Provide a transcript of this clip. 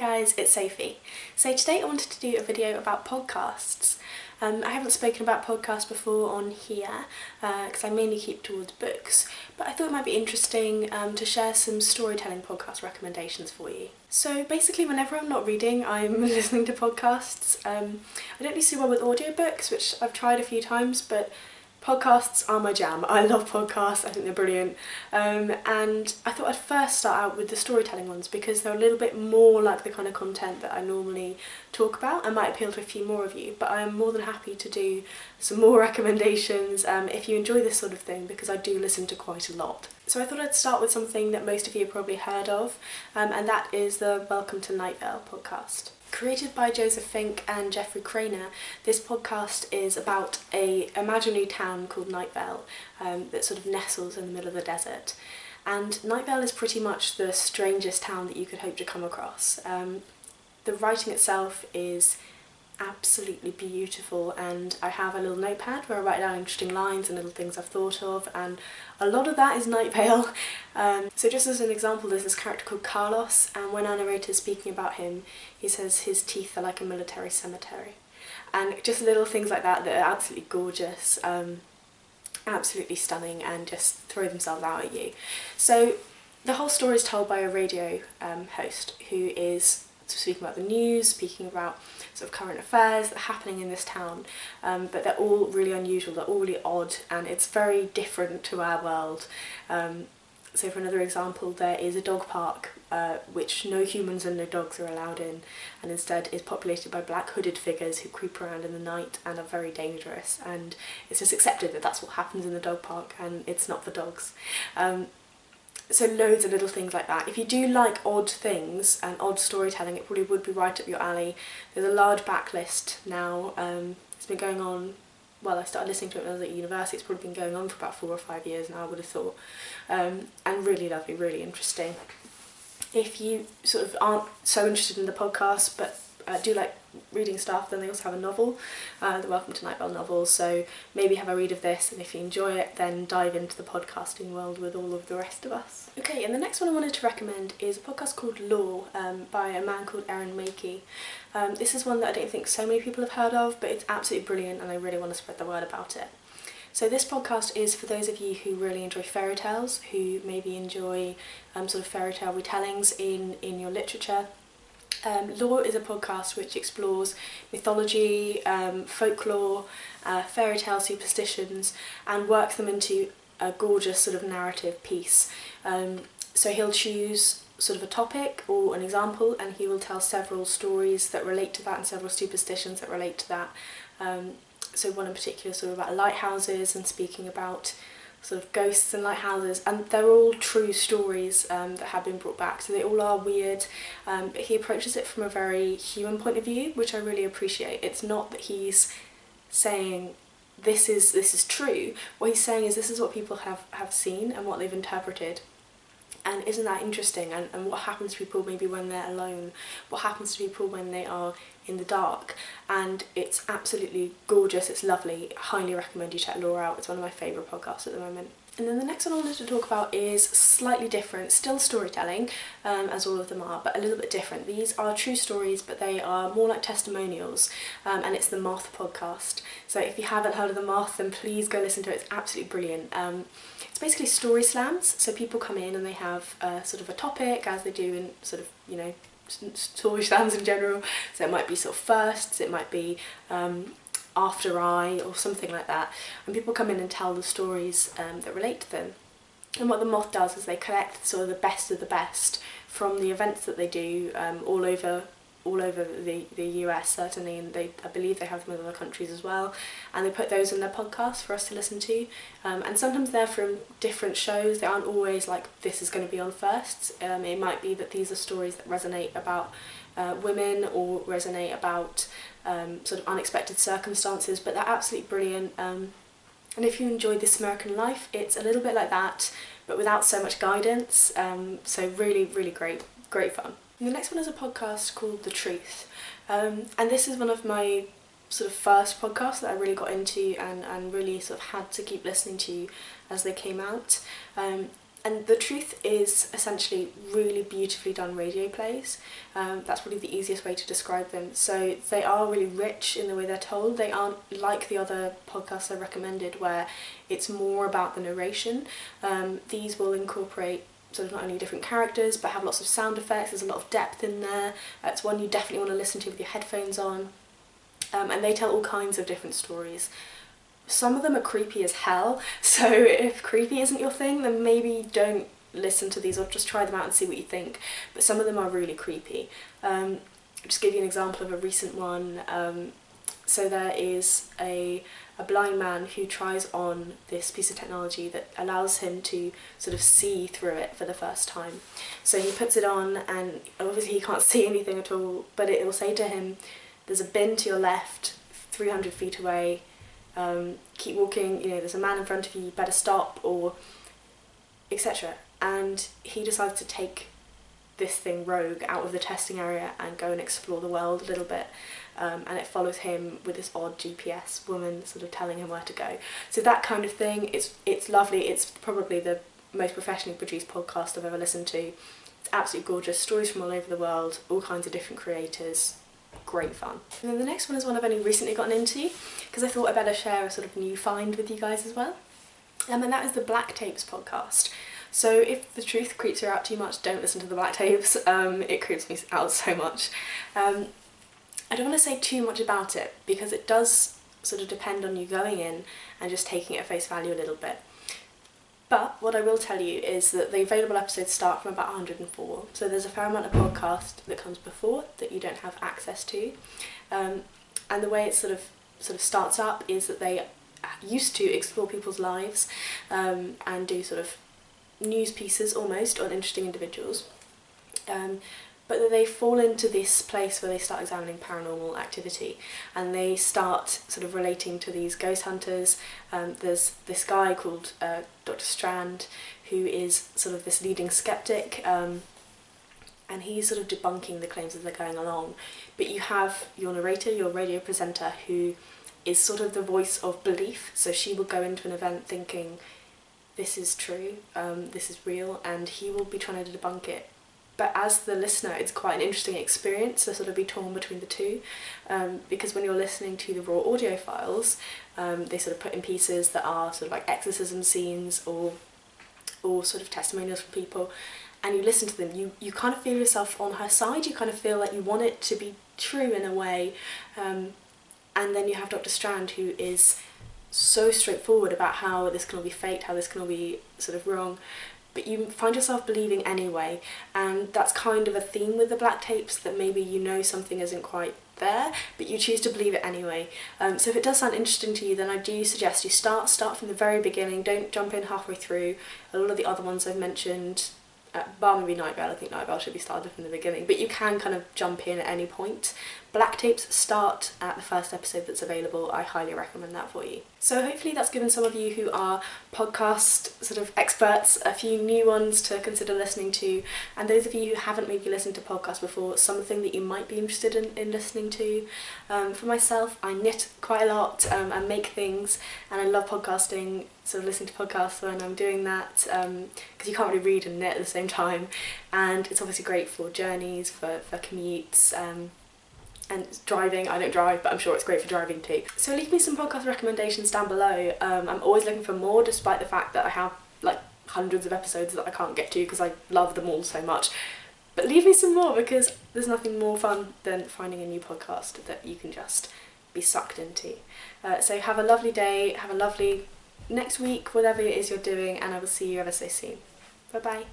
guys, it's Sophie. So today I wanted to do a video about podcasts. I haven't spoken about podcasts before on here because I mainly keep towards books, but I thought it might be interesting to share some storytelling podcast recommendations for you. So basically whenever I'm not reading, I'm listening to podcasts. I don't do so well with audiobooks, which I've tried a few times, but podcasts are my jam. I love podcasts, I think they're brilliant. And I thought I'd first start out with the storytelling ones because they're a little bit more like the kind of content that I normally talk about and might appeal to a few more of you, but I am more than happy to do some more recommendations if you enjoy this sort of thing, because I do listen to quite a lot. So I thought I'd start with something that most of you have probably heard of, and that is the Welcome to Nightvale podcast. Created by Joseph Fink and Jeffrey Craner, this podcast is about an imaginary town called Nightvale that sort of nestles in the middle of the desert. And Nightvale is pretty much the strangest town that you could hope to come across. The writing itself is absolutely beautiful, and I have a little notepad where I write down interesting lines and little things I've thought of, and a lot of that is Nightvale. So just as an example, there's this character called Carlos, and when our narrator is speaking about him, he says his teeth are like a military cemetery. And just little things like that that are absolutely gorgeous, absolutely stunning, and just throw themselves out at you. So the whole story is told by a radio host who is speaking about the news, speaking about sort of current affairs that are happening in this town, but they're all really unusual, they're all really odd, and it's very different to our world. So for another example, there is a dog park which no humans and no dogs are allowed in, and instead is populated by black hooded figures who creep around in the night and are very dangerous, and it's just accepted that that's what happens in the dog park and it's not for dogs. So loads of little things like that. If you do like odd things and odd storytelling, it probably would be right up your alley. There's a large backlist now. It's been going on, well, I started listening to it when I was at university. It's probably been going on for about 4 or 5 years now, I would have thought. And really lovely, really interesting. If you sort of aren't so interested in the podcast but do like reading stuff, then they also have a novel, the Welcome to Nightvale novel, so maybe have a read of this, and if you enjoy it then dive into the podcasting world with all of the rest of us. Okay, and the next one I wanted to recommend is a podcast called Law by a man called Aaron Mackey. This is one that I don't think so many people have heard of, but it's absolutely brilliant and I really want to spread the word about it. So this podcast is for those of you who really enjoy fairy tales, who maybe enjoy sort of fairy tale retellings in your literature. Law is a podcast which explores mythology, folklore, fairy tale superstitions, and works them into a gorgeous sort of narrative piece. So he'll choose sort of a topic or an example, and he will tell several stories that relate to that and several superstitions that relate to that. So one in particular sort of about lighthouses and speaking about sort of ghosts and lighthouses, and they're all true stories that have been brought back, so they all are weird, but he approaches it from a very human point of view, which I really appreciate. It's not that he's saying this is true. What he's saying is this is what people have seen and what they've interpreted. And isn't that interesting? And what happens to people maybe when they're alone? What happens to people when they are in the dark? And it's absolutely gorgeous, it's lovely. I highly recommend you check Law out. It's one of my favourite podcasts at the moment. And then the next one I wanted to talk about is slightly different, still storytelling, as all of them are, but a little bit different. These are true stories, but they are more like testimonials, and it's the Moth Podcast. So if you haven't heard of the Moth, then please go listen to it, it's absolutely brilliant. It's basically story slams, so people come in and they have sort of a topic, as they do in sort of, you know, story slams in general. So it might be sort of firsts, it might be After I or something like that, and people come in and tell the stories that relate to them. And what the Moth does is they collect sort of the best from the events that they do all over the US certainly, and I believe they have them in other countries as well, and they put those in their podcast for us to listen to, and sometimes they're from different shows. They aren't always like this is going to be on first. It might be that these are stories that resonate about women or resonate about sort of unexpected circumstances, but they're absolutely brilliant. And if you enjoy This American Life, it's a little bit like that, but without so much guidance, so really, really great fun. And the next one is a podcast called The Truth, and this is one of my sort of first podcasts that I really got into and really sort of had to keep listening to as they came out. And The Truth is essentially really beautifully done radio plays. That's probably the easiest way to describe them. So they are really rich in the way they're told. They aren't like the other podcasts I recommended where it's more about the narration. These will incorporate sort of not only different characters but have lots of sound effects. There's a lot of depth in there. It's one you definitely want to listen to with your headphones on. And they tell all kinds of different stories. Some of them are creepy as hell, so if creepy isn't your thing, then maybe don't listen to these or just try them out and see what you think. But some of them are really creepy. I'll just give you an example of a recent one. So there is a blind man who tries on this piece of technology that allows him to sort of see through it for the first time. So he puts it on and obviously he can't see anything at all, but it will say to him, there's a bin to your left, 300 feet away, keep walking, there's a man in front of you, you better stop, or etc. And he decides to take this thing rogue out of the testing area and go and explore the world a little bit, and it follows him with this odd GPS woman sort of telling him where to go. So that kind of thing, it's lovely. It's probably the most professionally produced podcast I've ever listened to. It's absolutely gorgeous, stories from all over the world, all kinds of different creators. Great fun. And then the next one is one I've only recently gotten into because I thought I'd better share a sort of new find with you guys as well. And that is the Black Tapes podcast. So if The Truth creeps you out too much, don't listen to the Black Tapes. It creeps me out so much. I don't want to say too much about it because it does sort of depend on you going in and just taking it at face value a little bit. But what I will tell you is that the available episodes start from about 104, so there's a fair amount of podcast that comes before that you don't have access to. And the way it sort of starts up is that they used to explore people's lives and do sort of news pieces almost on interesting individuals. But that they fall into this place where they start examining paranormal activity and they start sort of relating to these ghost hunters. There's this guy called Dr. Strand who is sort of this leading skeptic, and he's sort of debunking the claims as they're going along. But you have your narrator, your radio presenter, who is sort of the voice of belief, so she will go into an event thinking this is true, this is real, and he will be trying to debunk it. But as the listener, it's quite an interesting experience to sort of be torn between the two, because when you're listening to the raw audio files, they sort of put in pieces that are sort of like exorcism scenes or sort of testimonials from people, and you listen to them, you kind of feel yourself on her side, you kind of feel like you want it to be true in a way, and then you have Dr. Strand, who is so straightforward about how this can all be fate, how this can all be sort of wrong, but you find yourself believing anyway, and that's kind of a theme with the Black Tapes, that maybe something isn't quite there, but you choose to believe it anyway. So if it does sound interesting to you, then I do suggest you start from the very beginning, don't jump in halfway through. A lot of the other ones I've mentioned, bar maybe Nightvale, I think Nightvale should be started from the beginning, but you can kind of jump in at any point. Black Tapes start at the first episode that's available. I highly recommend that for you. So hopefully that's given some of you who are podcast sort of experts a few new ones to consider listening to, and those of you who haven't maybe listened to podcasts before, something that you might be interested in listening to. For myself, I knit quite a lot and make things, and I love podcasting, sort of listening to podcasts when I'm doing that, because you can't really read and knit at the same time, and it's obviously great for journeys, for commutes, and driving. I don't drive, but I'm sure it's great for driving too. So leave me some podcast recommendations down below. I'm always looking for more, despite the fact that I have like hundreds of episodes that I can't get to because I love them all so much. But leave me some more, because there's nothing more fun than finding a new podcast that you can just be sucked into. So have a lovely day, have a lovely next week, whatever it is you're doing, and I will see you ever so soon. Bye bye.